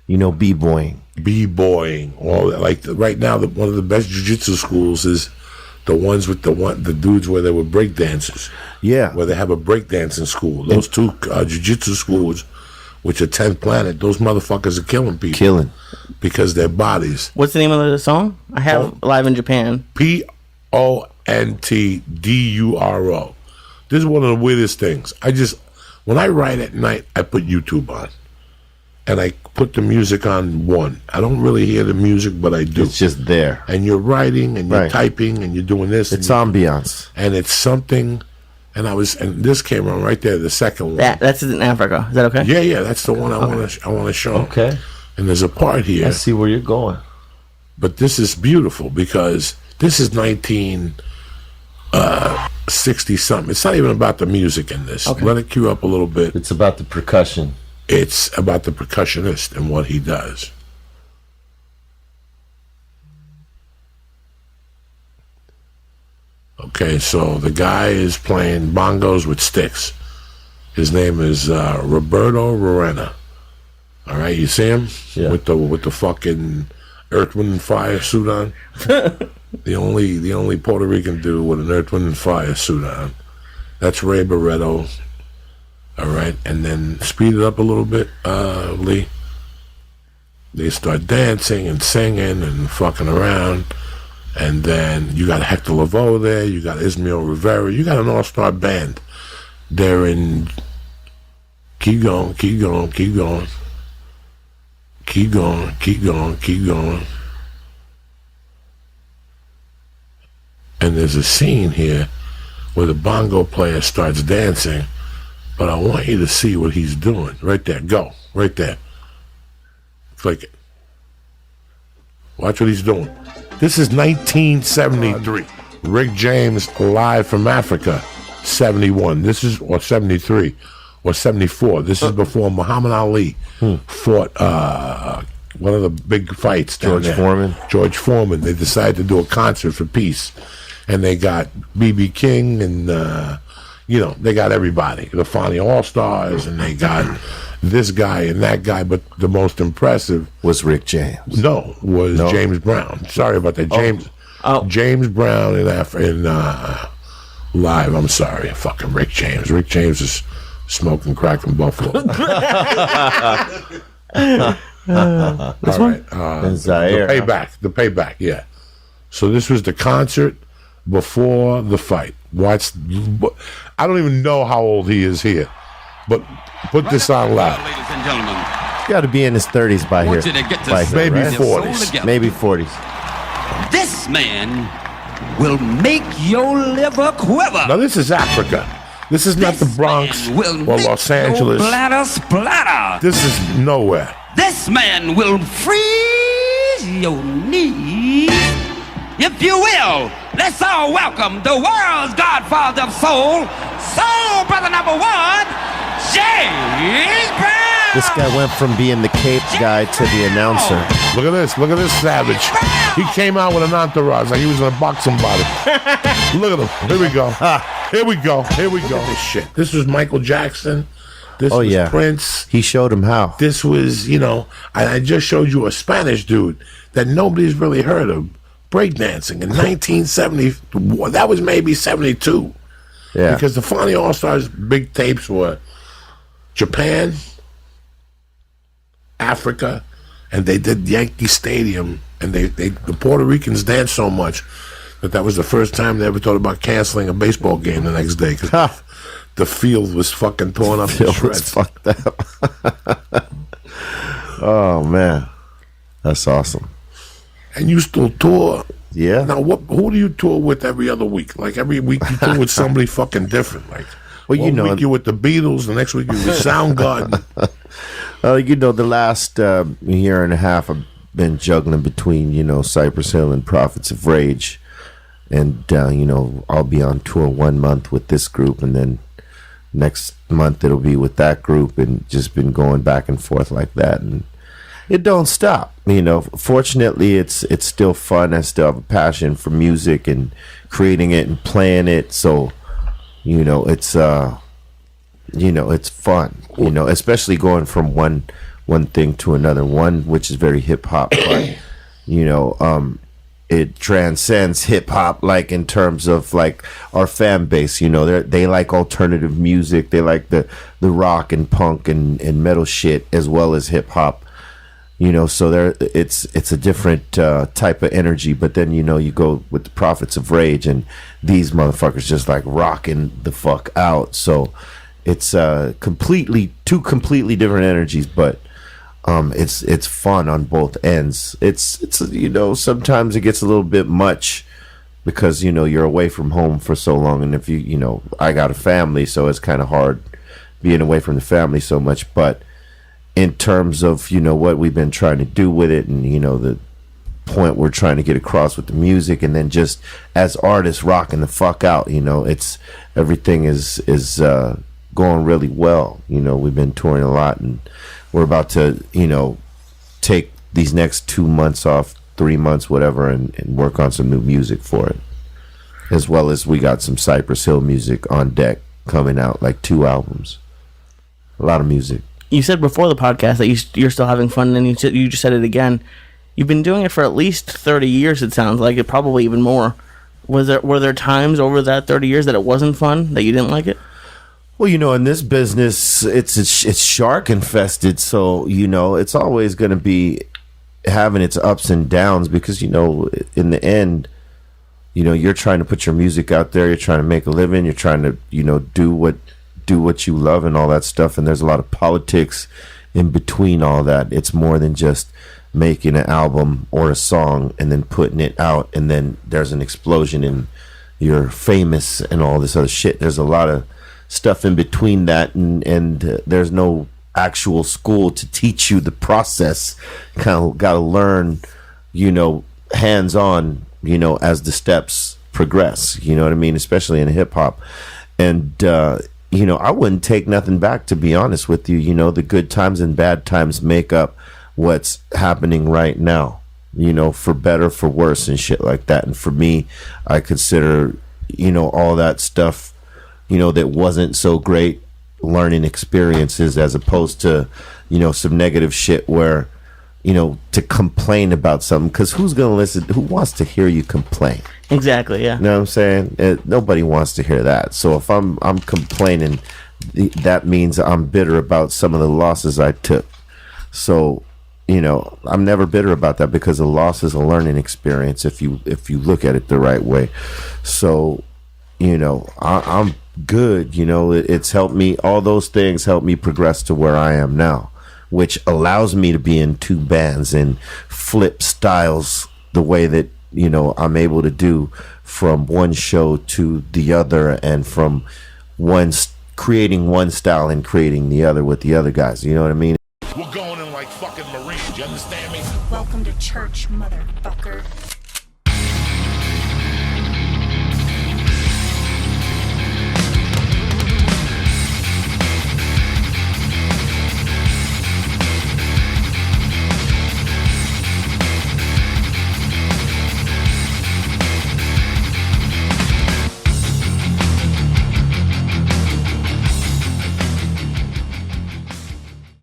b-boying. B-boying. Or like right now, one of the best jiu-jitsu schools is the ones with the dudes where they were break dancers. Yeah. Where they have a break dancing school. Those two jiu-jitsu schools, which are 10th Planet, those motherfuckers are killing people. Killing. Because their bodies. What's the name of the song? I have Live in Japan. Pontduro. This is one of the weirdest things. When I write at night, I put YouTube on. And I put the music on one. I don't really hear the music, but I do. It's just there. And you're writing and you're typing and you're doing this. It's ambiance. And it's something. And this came on right there, the second one. That's in Africa. Is that okay? Yeah, that's the one I want to show. Okay. And there's a part here. I see where you're going. But this is beautiful because this is 1960 something. It's not even about the music in this. Okay. Let it cue up a little bit. It's about the percussion. It's about the percussionist and what he does. Okay, so the guy is playing bongos with sticks. His name is Roberto Rorena. All right, you see him? Yeah. With the fucking Earth, Wind, and Fire suit on. the only Puerto Rican dude with an Earth, Wind, and Fire suit on. That's Ray Barretto. All right, and then speed it up a little bit, Lee. They start dancing and singing and fucking around. And then you got Hector Lavoe there. You got Ismael Rivera. You got an all-star band. They're in... Keep going, keep going, keep going. Keep going, keep going, keep going. And there's a scene here where the bongo player starts dancing, but I want you to see what he's doing. Right there. Go. Right there. Flick it. Watch what he's doing. This is 1973. Rick James live from Africa, 71. This is, or 73, or 74. This is before Muhammad Ali fought one of the big fights. George Foreman. They decided to do a concert for peace. And they got B.B. King and, they got everybody. The FANIA ALLSTARS, and they got this guy and that guy, but the most impressive was Rick James. Was James Brown. Sorry about that. James Brown in live. I'm sorry, fucking Rick James. Rick James is smoking crack in Buffalo. All right. The payback. Yeah. So this was the concert before the fight. I don't even know how old he is here, but put this on loud. Ladies and gentlemen, he's got to be in his 30s by here. Maybe 40s. Maybe 40s. This man will make your liver quiver. Now this is Africa. This is not the Bronx or Los Angeles. Your bladder splatter. This is nowhere. This man will freeze your knees. If you will, let's all welcome the world's godfather of soul, soul brother number one, James Brown. This guy went from being the cape guy to the announcer. Look at this savage. He came out with an entourage like he was gonna box somebody. Look at him. Here we go. Here we go. This shit. This was Michael Jackson. This was Prince. He showed him how. This was, I just showed you a Spanish dude that nobody's really heard of. Breakdancing in 1970. That was maybe 72. Yeah. Because the FANIA ALLSTARS big tapes were Japan, Africa, and they did Yankee Stadium, and the Puerto Ricans danced so much that was the first time they ever thought about canceling a baseball game the next day because the field was fucking torn up to shreds. Fucked up. Oh man, that's awesome. And you still tour. Yeah. Now, who do you tour with every other week? Like every week you tour with somebody fucking different. Like, well, one week you're with the Beatles, the next week you're with Soundgarden. The last year and a half I've been juggling between, Cypress Hill and Prophets of Rage. And, I'll be on tour 1 month with this group, and then next month it'll be with that group, and just been going back and forth like that. And it don't stop, Fortunately, it's still fun. I still have a passion for music and creating it and playing it. So, it's fun. Especially going from one one thing to another. One which is very hip hop, but it transcends hip hop, like in terms of like our fan base. They like alternative music. They like the rock and punk and metal shit as well as hip hop. So it's a different type of energy. But then you go with the Prophets of Rage, and these motherfuckers just like rocking the fuck out. So it's two completely different energies, but it's fun on both ends. It's sometimes it gets a little bit much because you're away from home for so long, and if I got a family, so it's kind of hard being away from the family so much. But in terms of what we've been trying to do with it, and the point we're trying to get across with the music, and then just as artists rocking the fuck out, it's everything is going really well. We've been touring a lot, and we're about to take these next 2 months off, 3 months, whatever, and work on some new music for it, as well as we got some Cypress Hill music on deck coming out, like 2 albums, a lot of music. You said before the podcast that you're still having fun, and you just said it again. You've been doing it for at least 30 years, it sounds like. It probably even more. Were there times over that 30 years that it wasn't fun, that you didn't like it? Well, in this business, it's shark infested, so it's always going to be having its ups and downs because in the end, you're trying to put your music out there, you're trying to make a living, you're trying to do what you love and all that stuff, and there's a lot of politics in between all that. It's more than just making an album or a song and then putting it out, and then there's an explosion and you're famous and all this other shit. There's a lot of stuff in between that, and there's no actual school to teach you the process. Kind of got to learn hands on as the steps progress, what I mean, especially in hip hop. And I wouldn't take nothing back, to be honest with you. The good times and bad times make up what's happening right now, for better, for worse, and shit like that. And for me, I consider all that stuff that wasn't so great learning experiences, as opposed to some negative shit where to complain about something, because who's gonna listen? Who wants to hear you complain? Exactly. Yeah. You know what I'm saying? Nobody wants to hear that. So if I'm complaining, that means I'm bitter about some of the losses I took. So I'm never bitter about that, because a loss is a learning experience if you look at it the right way. So I'm good. It's helped me. All those things help me progress to where I am now, which allows me to be in 2 bands and flip styles the way that I'm able to do, from one show to the other, and from creating one style and creating the other with the other guys. You know what I mean? We're going in like fucking Marines. You understand me? Welcome to church, motherfucker.